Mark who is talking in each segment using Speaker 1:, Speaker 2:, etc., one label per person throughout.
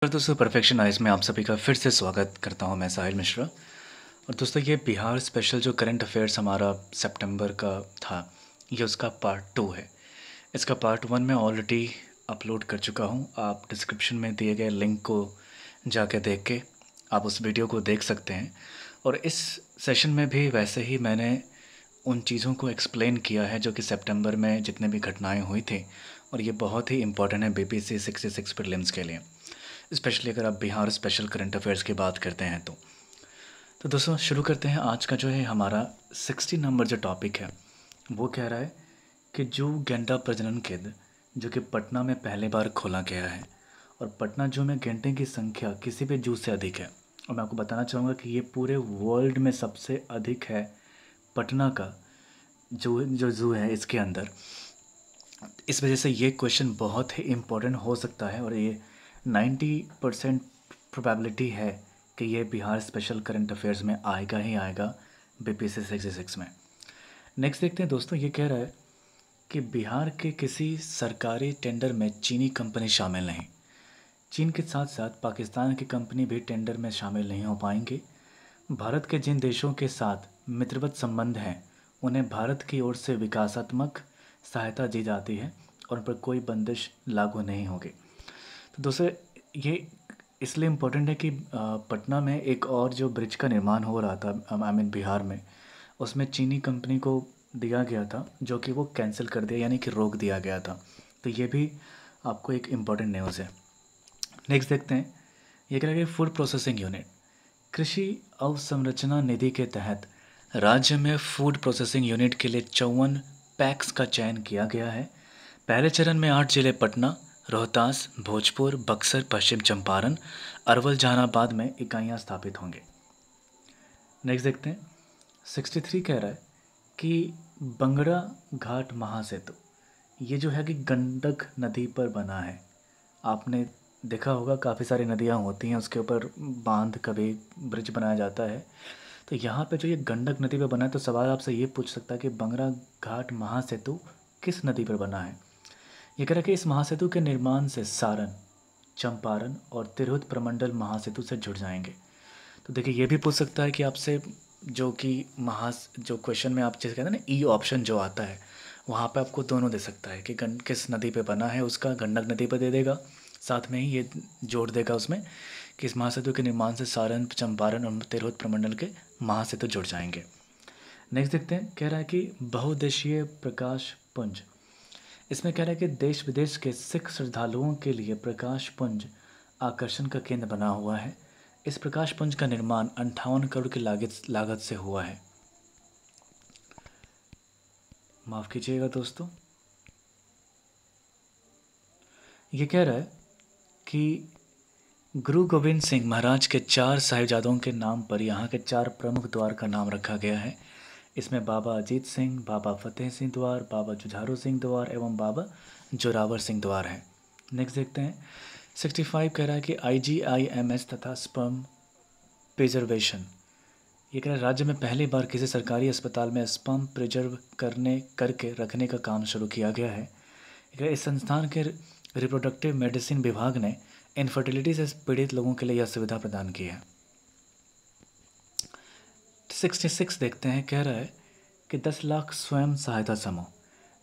Speaker 1: और दोस्तों perfection eyes में आप सभी का फिर से स्वागत करता हूं। मैं साहिल मिश्रा। और दोस्तों ये बिहार स्पेशल जो करंट अफेयर्स हमारा सितंबर का था, ये उसका पार्ट 2 है। इसका पार्ट 1 मैं ऑलरेडी अपलोड कर चुका हूं। आप डिस्क्रिप्शन में दिए गए लिंक को जाके देख के आप उस वीडियो को देख सकते हैं। और इस सेशन में भी वैसे ही मैंने उन चीज़ों को एक्सप्लेन किया है जो कि सितंबर में जितने भी घटनाएं हुई थी, और ये बहुत ही इंपॉर्टेंट है बीपीएससी 66 प्रीलिम्स के लिए, स्पेशली अगर आप बिहार स्पेशल करंट अफेयर्स की बात करते हैं तो दोस्तों शुरू करते हैं। आज का जो है हमारा 60 नंबर जो टॉपिक है वो कह रहा है कि जू गैंडा प्रजनन केंद्र जो कि पटना में पहले बार खोला गया है, और पटना जू में गैंडे की संख्या किसी भी जू से अधिक है। और मैं आपको बताना चाहूँगा कि ये पूरे वर्ल्ड में सबसे अधिक है पटना का जो जू है इसके अंदर। इस वजह से ये क्वेश्चन बहुत ही इम्पोर्टेंट हो सकता है, और ये 90% प्रोबेबिलिटी है कि ये बिहार स्पेशल करंट अफेयर्स में आएगा ही आएगा बीपीएससी 66 में। नेक्स्ट देखते हैं दोस्तों, ये कह रहा है कि बिहार के किसी सरकारी टेंडर में चीनी कंपनी शामिल नहीं। चीन के साथ साथ पाकिस्तान की कंपनी भी टेंडर में शामिल नहीं हो पाएंगे। भारत के जिन देशों के साथ मित्रवत संबंध हैं उन्हें भारत की ओर से विकासात्मक सहायता दी जाती है और उन पर कोई बंदिश लागू नहीं होगी। तो दोस्तों ये इसलिए इम्पोर्टेंट है कि पटना में एक और जो ब्रिज का निर्माण हो रहा था बिहार में, उसमें चीनी कंपनी को दिया गया था जो कि वो कैंसिल कर दिया, यानी कि रोक दिया गया था। तो ये भी आपको एक इम्पॉर्टेंट न्यूज़ है। नेक्स्ट देखते हैं, ये कह रहा है कि फूड प्रोसेसिंग यूनिट कृषि अवसंरचना निधि के तहत राज्य में फूड प्रोसेसिंग यूनिट के लिए 54 पैक्स का चयन किया गया है। पहले चरण में 8 जिले पटना, रोहतास, भोजपुर, बक्सर, पश्चिम चंपारण, अरवल, जहानाबाद में इकाइयाँ स्थापित होंगे। नेक्स्ट देखते हैं, 63 कह रहा है कि बंगड़ा घाट महासेतु ये जो है कि गंडक नदी पर बना है। आपने देखा होगा काफ़ी सारी नदियाँ होती हैं, उसके ऊपर बांध कभी ब्रिज बनाया जाता है। तो यहाँ पे जो ये गंडक नदी पर बना है, तो सवाल आपसे ये पूछ सकता है कि बंगड़ा घाट महासेतु किस नदी पर बना है। ये कह रहा है कि इस महासेतु के निर्माण से सारण, चंपारण और तिरहुत प्रमंडल महासेतु से जुड़ जाएंगे। तो देखिए ये भी पूछ सकता है कि आपसे जो कि जो क्वेश्चन में आप जैसे कहते हैं ना ई ऑप्शन जो आता है, वहाँ पे आपको दोनों दे सकता है कि किस नदी पे बना है, उसका गंडक नदी पर दे देगा, साथ में ही ये जोड़ देगा उसमें कि इस महासेतु के निर्माण से सारण, चंपारण और तिरहुत प्रमंडल के महासेतु जुड़ जाएंगे। नेक्स्ट देखते हैं, कह रहा है कि बहुउद्देशीय प्रकाश पुंज, इसमें कह रहा है कि देश विदेश के सिख श्रद्धालुओं के लिए प्रकाश पुंज आकर्षण का केंद्र बना हुआ है। इस प्रकाश पुंज का निर्माण 58 करोड़ की लागत से हुआ है। माफ़ कीजिएगा दोस्तों, ये कह रहा है कि गुरु गोविंद सिंह महाराज के 4 साहिबजादों के नाम पर यहाँ के 4 प्रमुख द्वार का नाम रखा गया है। इसमें बाबा अजीत सिंह, बाबा फतेह सिंह द्वार, बाबा जुझारू सिंह द्वार एवं बाबा जोरावर सिंह द्वार हैं। नेक्स्ट देखते हैं, 65 कह रहा है कि IGIMS तथा स्पर्म प्रिजर्वेशन, ये कह रहा है राज्य में पहली बार किसी सरकारी अस्पताल में स्पर्म प्रिजर्व करके रखने का काम शुरू किया गया है। इस संस्थान के रिप्रोडक्टिव मेडिसिन विभाग ने इनफर्टिलिटी से पीड़ित लोगों के लिए यह सुविधा प्रदान की है। 66 देखते हैं, कह रहा है कि 10 लाख स्वयं सहायता समूह,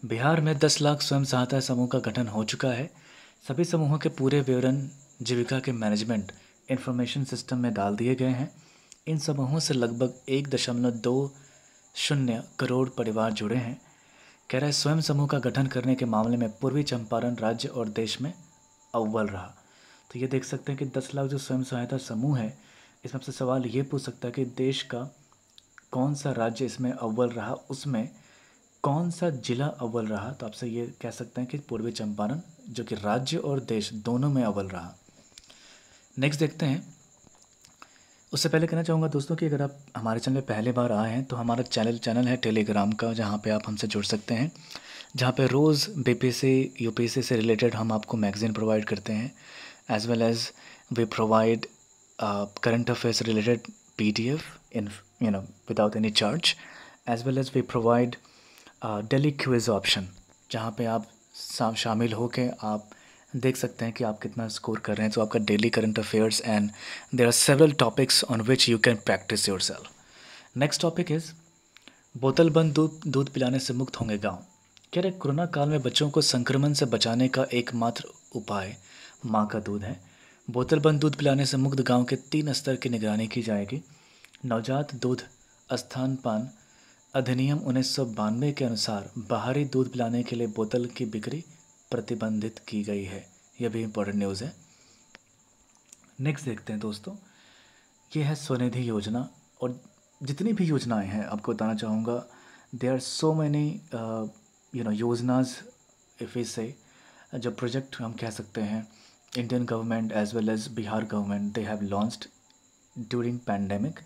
Speaker 1: बिहार में 10 लाख स्वयं सहायता समूह का गठन हो चुका है। सभी समूहों के पूरे विवरण जीविका के मैनेजमेंट इंफॉर्मेशन सिस्टम में डाल दिए गए हैं। इन समूहों से लगभग 1.20 करोड़ परिवार जुड़े हैं। कह रहा है स्वयं समूह का गठन करने के मामले में पूर्वी चंपारण राज्य और देश में अव्वल रहा। तो ये देख सकते हैं कि 10 लाख जो स्वयं सहायता समूह है, इसमें आपसे सवाल ये पूछ सकता है कि देश का कौन सा राज्य इसमें अव्वल रहा, उसमें कौन सा जिला अव्वल रहा। तो आपसे ये कह सकते हैं कि पूर्वी चंपारण जो कि राज्य और देश दोनों में अव्वल रहा। नेक्स्ट देखते हैं, उससे पहले कहना चाहूँगा दोस्तों कि अगर आप हमारे चैनल में पहले बार आए हैं तो हमारा चैनल है टेलीग्राम का, जहाँ पे आप हमसे जुड़ सकते हैं, जहाँ पे रोज़ बीपीएससी यूपीएससी से रिलेटेड हम आपको मैगज़ीन प्रोवाइड करते हैं, as well as we provide current affairs related PDF in without any charge, as well as we provide daily quiz option, जहाँ पे आप शामिल होकर आप देख सकते हैं कि आप कितना स्कोर कर रहे हैं। तो आपका daily current affairs and there are several topics on which you can practice yourself. Next topic is बोतल बंद दूध दूध पिलाने से मुक्त होंगे गांव। कह रहे कोरोना काल में बच्चों को संक्रमण से बचाने का एकमात्र उपाय माँ का दूध है। बोतल बंद दूध पिलाने से मुक्त गांव के 3 स्तर की निगरानी की जाएगी। नवजात दूध स्तनपान अधिनियम 1992 के अनुसार बाहरी दूध पिलाने के लिए बोतल की बिक्री प्रतिबंधित की गई है। यह भी इम्पोर्टेंट न्यूज़ है। नेक्स्ट देखते हैं दोस्तों, ये है स्वनिधि योजना। और जितनी भी योजनाएं हैं आपको बताना चाहूँगा, दे आर सो मैनी योजनाज इफ वी से, जो प्रोजेक्ट हम कह सकते हैं Indian government as well as Bihar government they have launched during pandemic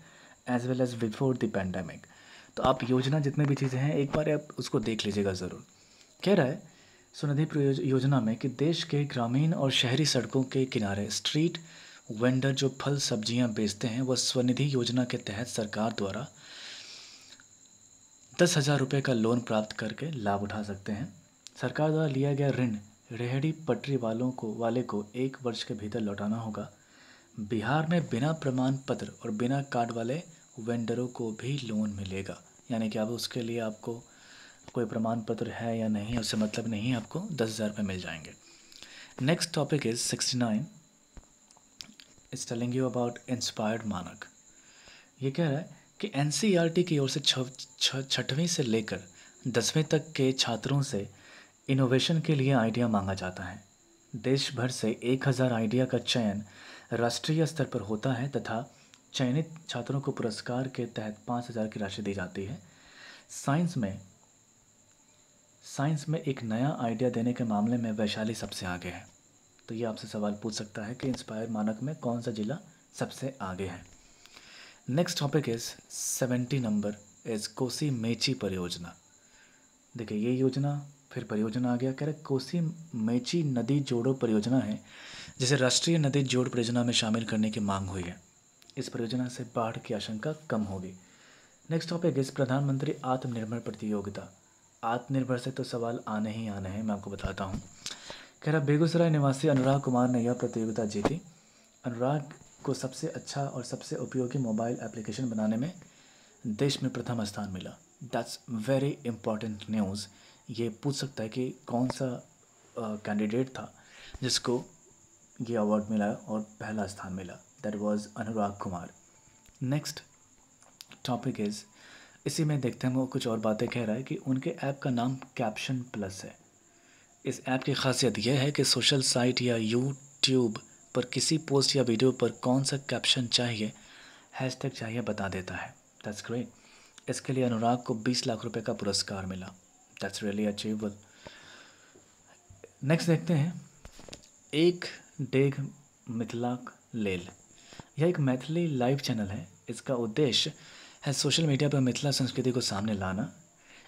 Speaker 1: as well as before the pandemic. तो आप योजना जितने भी चीज़ें हैं एक बार आप उसको देख लीजिएगा ज़रूर। कह रहा है स्वनिधि योजना में कि देश के ग्रामीण और शहरी सड़कों के किनारे स्ट्रीट वेंडर जो फल सब्जियां बेचते हैं वह स्वनिधि योजना के तहत सरकार द्वारा 10,000 रुपये का लोन प्राप्त करके लाभ उठा सकते हैं। सरकार द्वारा लिया गया ऋण रेहड़ी पटरी वाले को 1 वर्ष के भीतर लौटाना होगा। बिहार में बिना प्रमाण पत्र और बिना कार्ड वाले वेंडरों को भी लोन मिलेगा। यानी कि अब उसके लिए आपको कोई प्रमाण पत्र है या नहीं उससे मतलब नहीं, आपको 10,000 रुपये मिल जाएंगे। Next topic is 69 is telling you about inspired मानक। ये कह रहा है कि एनसीईआरटी की ओर से 6वीं से लेकर 10वीं तक के छात्रों से इनोवेशन के लिए आइडिया मांगा जाता है। देश भर से 1,000 आइडिया का चयन राष्ट्रीय स्तर पर होता है तथा चयनित छात्रों को पुरस्कार के तहत 5,000 की राशि दी जाती है। साइंस में एक नया आइडिया देने के मामले में वैशाली सबसे आगे है। तो ये आपसे सवाल पूछ सकता है कि इंस्पायर मानक में कौन सा जिला सबसे आगे है। Next topic is 70 number is Kosi Mechi परियोजना। देखिए ये योजना फिर परियोजना आ गया। कह रहे कोसी मेची नदी जोड़ो परियोजना है जिसे राष्ट्रीय नदी जोड़ परियोजना में शामिल करने की मांग हुई है। इस परियोजना से बाढ़ की आशंका कम होगी। नेक्स्ट टॉपिक इज़ प्रधानमंत्री आत्मनिर्भर प्रतियोगिता। आत्मनिर्भर से तो सवाल आने ही आने हैं, मैं आपको बताता हूँ। कह रहा बेगूसराय निवासी अनुराग कुमार ने यह प्रतियोगिता जीती। अनुराग को सबसे अच्छा और सबसे उपयोगी मोबाइल एप्लीकेशन बनाने में देश में प्रथम स्थान मिला। That's very important news. ये पूछ सकता है कि कौन सा कैंडिडेट था जिसको ये अवार्ड मिला और पहला स्थान मिला। That was Anurag Kumar. Next topic is, इसी में देखते हैं वो कुछ और बातें। कह रहा है कि उनके ऐप का नाम कैप्शन प्लस है। इस ऐप की खासियत यह है कि सोशल साइट या यूट्यूब पर किसी पोस्ट या वीडियो पर कौन सा कैप्शन चाहिए, हैशटैग चाहिए बता देता है। That's great. इसके लिए अनुराग को 20 लाख रुपए का पुरस्कार मिला। That's really achievable. नेक्स्ट देखते हैं एक डेग मिथिलाक लेल। यह एक मैथिली लाइव चैनल है। इसका उद्देश्य है सोशल मीडिया पर मिथिला संस्कृति को सामने लाना।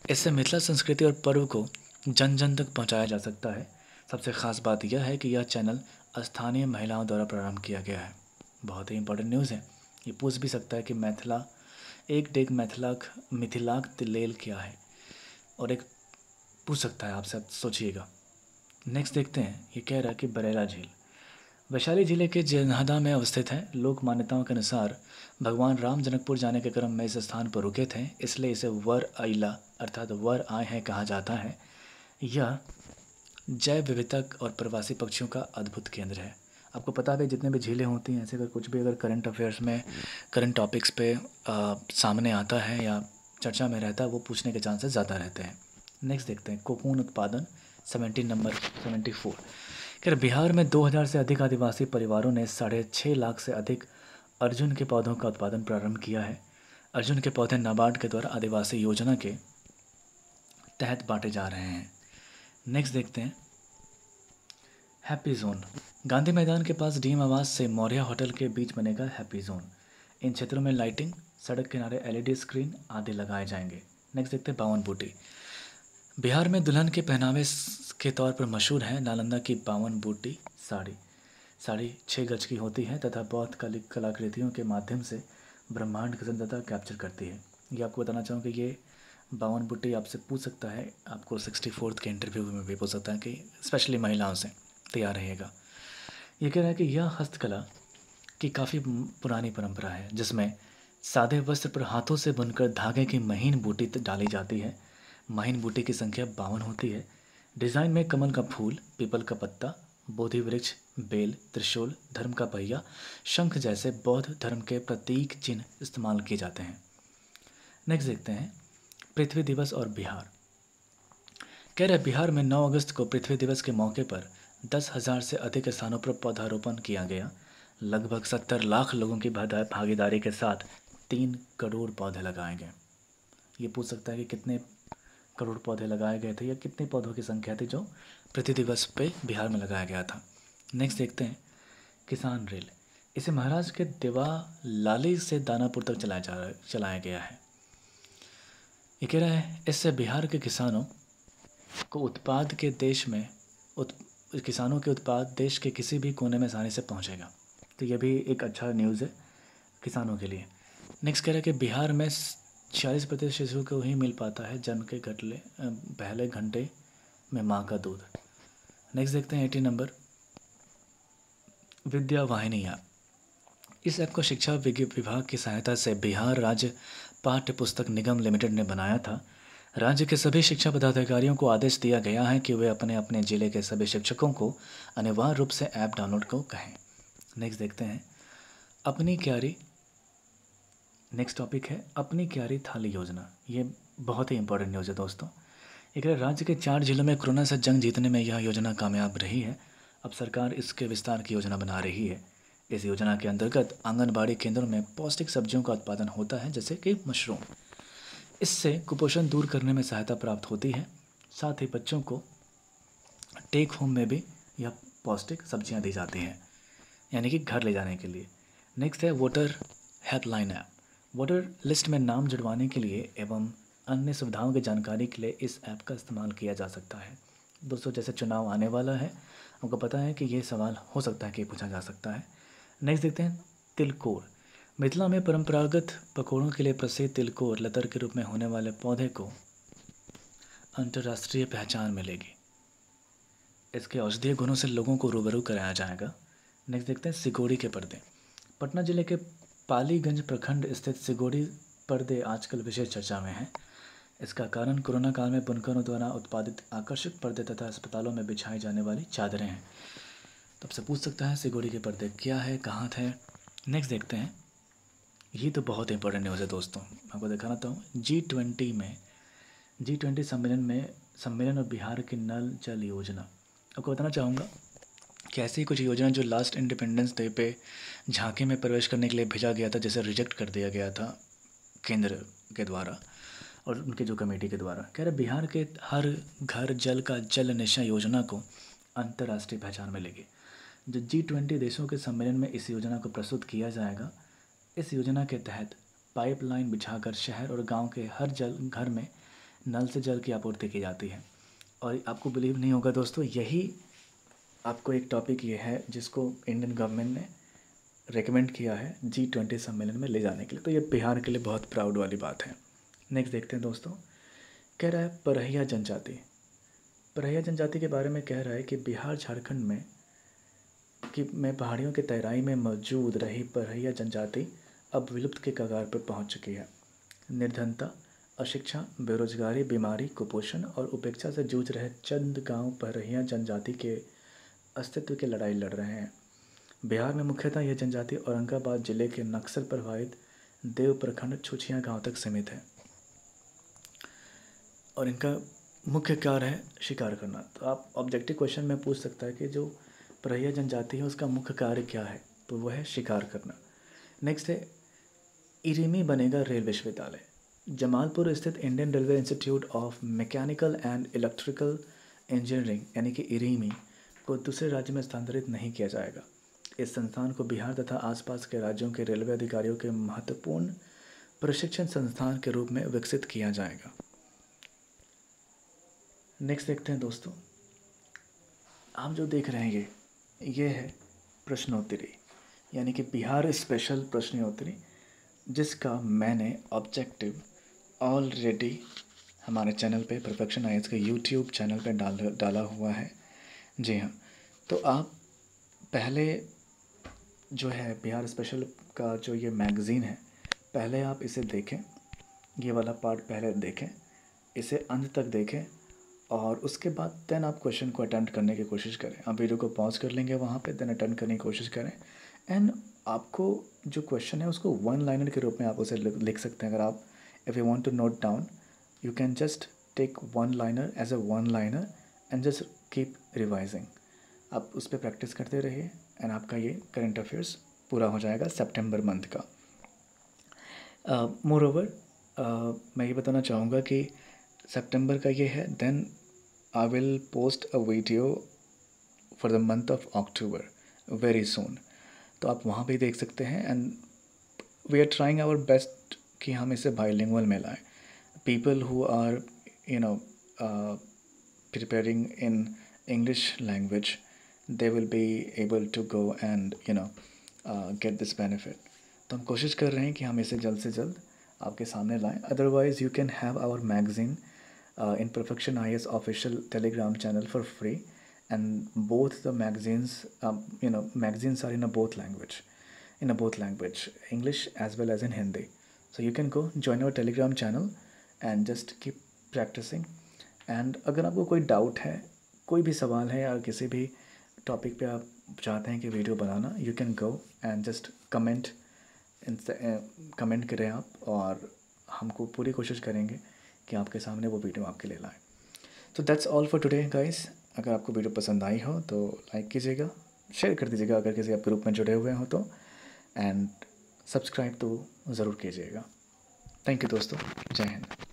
Speaker 1: इससे मिथिला संस्कृति और पर्व को जन जन तक पहुंचाया जा सकता है। सबसे ख़ास बात यह है कि यह चैनल स्थानीय महिलाओं द्वारा प्रारंभ किया गया है। बहुत ही इंपॉर्टेंट न्यूज़ है। ये पूछ भी सकता है कि एक डेग मिथिलाक तिलेल क्या है, और एक पूछ सकता है आपसे, आप सोचिएगा। नेक्स्ट देखते हैं। ये कह रहा है कि बरेला झील वैशाली जिले के जनहदा में अवस्थित है। लोक मान्यताओं के अनुसार भगवान राम जनकपुर जाने के क्रम में इस स्थान पर रुके थे, इसलिए इसे वर आइला अर्थात वर आए हैं कहा जाता है। यह जैव विविधता और प्रवासी पक्षियों का अद्भुत केंद्र है। आपको पता है जितने भी झीलें होती हैं, ऐसे अगर कुछ भी अगर करंट अफेयर्स में करंट टॉपिक्स पे सामने आता है या चर्चा में रहता है, वो पूछने के चांसेस ज़्यादा रहते हैं। नेक्स्ट देखते हैं कोकून उत्पादन 74। खैर बिहार में 2,000 से अधिक आदिवासी परिवारों ने 6.5 लाख से अधिक अर्जुन के पौधों का उत्पादन प्रारंभ किया है। अर्जुन के पौधे नाबार्ड के द्वारा आदिवासी योजना के तहत बांटे जा रहे हैं। नेक्स्ट देखते हैं हैप्पी जोन। गांधी मैदान के पास डीएम आवास से मौर्या होटल के बीच बनेगा हैप्पी जोन। इन क्षेत्रों में लाइटिंग, सड़क किनारे एलईडी स्क्रीन आदि लगाए जाएंगे। नेक्स्ट देखते हैं बावन बूटी। बिहार में दुल्हन के पहनावे के तौर पर मशहूर है नालंदा की बावन बूटी साड़ी। साड़ी 6 गज की होती है तथा बौद्ध कलाकृतियों के माध्यम से ब्रह्मांड की सुंदरता कैप्चर करती है। ये आपको बताना चाहूँगा कि ये बावन बूटी आपसे पूछ सकता है, आपको 64th के इंटरव्यू में भी पूछ सकता है कि स्पेशली महिलाओं से। तैयार रहिएगा। ये कह रहा है कि यह हस्तकला की काफ़ी पुरानी परंपरा है, जिसमें सादे वस्त्र पर हाथों से बुनकर धागे की महीन बूटी डाली जाती है। महीन बूटी की संख्या 52 होती है। डिज़ाइन में कमल का फूल, पीपल का पत्ता, बोधि वृक्ष, बेल, त्रिशूल, धर्म का पहिया, शंख जैसे बौद्ध धर्म के प्रतीक चिन्ह इस्तेमाल किए जाते हैं। नेक्स्ट देखते हैं पृथ्वी दिवस और बिहार। कह रहे बिहार में 9 अगस्त को पृथ्वी दिवस के मौके पर 10,000 से अधिक स्थानों पर पौधारोपण किया गया। लगभग 70 लाख लोगों की भागीदारी के साथ 3 करोड़ पौधे लगाए गए। ये पूछ सकता है कि कितने करोड़ पौधे लगाए गए थे या कितने पौधों की संख्या थी जो पृथ्वी दिवस पे बिहार में लगाया गया था। नेक्स्ट देखते हैं किसान रेल। इसे महाराष्ट्र के देवालाली से दानापुर तक चलाया गया है। ये कह रहा है इससे बिहार के किसानों को उत्पाद के देश में किसानों के उत्पाद देश के किसी भी कोने में आसानी से पहुंचेगा। तो यह भी एक अच्छा न्यूज़ है किसानों के लिए। नेक्स्ट कह रहा है कि बिहार में 46% शिशु को ही मिल पाता है जन्म के पहले घंटे में माँ का दूध। नेक्स्ट देखते हैं 80 नंबर विद्या वाहिनी ऐप। इस ऐप को शिक्षा विभाग की सहायता से बिहार राज्य पाठ्य पुस्तक निगम लिमिटेड ने बनाया था। राज्य के सभी शिक्षा पदाधिकारियों को आदेश दिया गया है कि वे अपने अपने जिले के सभी शिक्षकों को अनिवार्य रूप से ऐप डाउनलोड को कहें। नेक्स्ट देखते हैं अपनी क्यारी। नेक्स्ट टॉपिक है अपनी क्यारी थाली योजना। ये बहुत ही इंपॉर्टेंट न्यूज़ है दोस्तों। एक राज्य के 4 जिलों में कोरोना से जंग जीतने में यह योजना कामयाब रही है। अब सरकार इसके विस्तार की योजना बना रही है। इस योजना के अंतर्गत आंगनबाड़ी केंद्रों में पौष्टिक सब्जियों का उत्पादन होता है, जैसे कि मशरूम। इससे कुपोषण दूर करने में सहायता प्राप्त होती है। साथ ही बच्चों को टेक होम में भी यह पौष्टिक सब्जियां दी जाती हैं, यानी कि घर ले जाने के लिए। नेक्स्ट है voter helpline app. Voter list में नाम जुड़वाने के लिए एवं अन्य सुविधाओं की जानकारी के लिए इस ऐप का इस्तेमाल किया जा सकता है। दोस्तों जैसे चुनाव आने वाला है, आपको पता है कि ये सवाल हो सकता है कि पूछा जा सकता है। नेक्स्ट देखते हैं तिलकोर। मिथिला में परंपरागत पकौड़ों के लिए प्रसिद्ध तिलकोर लतर के रूप में होने वाले पौधे को अंतर्राष्ट्रीय पहचान मिलेगी। इसके औषधीय गुणों से लोगों को रूबरू कराया जाएगा। नेक्स्ट देखते हैं सिगोड़ी के पर्दे। पटना जिले के पालीगंज प्रखंड स्थित सिगोड़ी पर्दे आजकल विशेष चर्चा में हैं। इसका कारण कोरोना काल में बुनकरों द्वारा उत्पादित आकर्षक पर्दे तथा अस्पतालों में बिछाई जाने वाली चादरें हैं। तब से पूछ सकता है सिगोड़ी के पर्दे क्या है, कहाँ थे। नेक्स्ट देखते हैं, ये तो बहुत इंपॉर्टेंट न्यूज़ है दोस्तों, आपको दिखाना था G20 सम्मेलन और बिहार की नल जल योजना। आपको बताना चाहूँगा कि ऐसी कुछ योजना जो लास्ट इंडिपेंडेंस डे पे झांकी में प्रवेश करने के लिए भेजा गया था, जिसे रिजेक्ट कर दिया गया था केंद्र के द्वारा और उनके जो कमेटी के द्वारा। कह रहे बिहार के हर घर जल का जल निशा योजना को अंतर्राष्ट्रीय पहचान मिलेगी। जो G20 देशों के सम्मेलन में इस योजना को प्रस्तुत किया जाएगा। इस योजना के तहत पाइपलाइन बिछाकर शहर और गांव के हर घर में नल से जल की आपूर्ति की जाती है। और आपको बिलीव नहीं होगा दोस्तों, यही आपको एक टॉपिक ये है जिसको इंडियन गवर्नमेंट ने रेकमेंड किया है G20 सम्मेलन में ले जाने के लिए। तो ये बिहार के लिए बहुत प्राउड वाली बात है। नेक्स्ट देखते हैं दोस्तों, कह रहा है परहिया जनजाति। परहिया जनजाति के बारे में कह रहा है कि बिहार झारखंड में पहाड़ियों के तराई में मौजूद रही परहिया जनजाति अब विलुप्त के कगार पर पहुंच चुकी है। निर्धनता, अशिक्षा, बेरोजगारी, बीमारी, कुपोषण और उपेक्षा से जूझ रहे चंद गांव परहिया जनजाति के अस्तित्व की लड़ाई लड़ रहे हैं। बिहार में मुख्यतः यह जनजाति औरंगाबाद जिले के नक्सल प्रभावित देव प्रखंड छुछिया गांव तक सीमित है और इनका मुख्य कार्य है शिकार करना। तो आप ऑब्जेक्टिव क्वेश्चन में पूछ सकता है कि जो परहिया जनजाति है उसका मुख्य कार्य क्या है, तो वह है शिकार करना। नेक्स्ट है इरीमी बनेगा रेल विश्वविद्यालय। जमालपुर स्थित Indian railway institute of mechanical and electrical engineering यानी कि इरीमी को दूसरे राज्य में स्थानांतरित नहीं किया जाएगा। इस संस्थान को बिहार तथा आसपास के राज्यों के रेलवे अधिकारियों के महत्वपूर्ण प्रशिक्षण संस्थान के रूप में विकसित किया जाएगा। नेक्स्ट देखते हैं दोस्तों, आप जो देख रहे हैं ये है प्रश्नोत्तरी यानी कि बिहार स्पेशल प्रश्नोत्तरी, जिसका मैंने ऑब्जेक्टिव ऑलरेडी हमारे चैनल पे परफेक्शन आईएएस के यूट्यूब चैनल पे डाला हुआ है। जी हाँ, तो आप पहले जो है बिहार स्पेशल का जो ये मैगज़ीन है, पहले आप इसे देखें, ये वाला पार्ट पहले देखें, इसे अंत तक देखें और उसके बाद देन आप क्वेश्चन को अटेम्प्ट करने की कोशिश करें। आप वीडियो को पॉज़ कर लेंगे वहाँ पे, देन अटेम्प्ट करने की कोशिश करें। एंड आपको जो क्वेश्चन है उसको वन लाइनर के रूप में आप उसे लिख सकते हैं। अगर आप if you want to note down, you can just take one liner as a one liner and just keep revising. आप उस पर प्रैक्टिस करते रहिए एंड आपका ये करंट अफेयर्स पूरा हो जाएगा सितंबर मंथ का। मोर ओवर मैं ये बताना चाहूँगा कि सितंबर का ये है, then I will post a video for the month of October very soon. तो आप वहाँ पे देख सकते हैं and we are trying our best कि हम इसे बाइलिंगुअल में लाएं। People who are you know preparing in English language, they will be able to go and get this benefit. तो हम कोशिश कर रहे हैं कि हम इसे जल्द से जल्द आपके सामने लाएं। Otherwise you can have our magazine in Perfection IAS official Telegram channel for free, and both the magazines magazines are in a both language, English as well as in Hindi. So you can go join our Telegram channel and just keep practicing. And अगर आपको कोई doubt है, कोई भी सवाल है या किसी भी टॉपिक पे आप चाहते हैं कि video banana, you can go and just comment करें आप, और हमको पूरी कोशिश करेंगे कि आपके सामने वो वीडियो आपके लिए लाएं। तो that's all for today guys. अगर आपको वीडियो पसंद आई हो तो लाइक कीजिएगा, शेयर कर दीजिएगा अगर किसी आप ग्रुप में जुड़े हुए हो तो, एंड सब्सक्राइब तो ज़रूर कीजिएगा। थैंक यू दोस्तों, जय हिंद।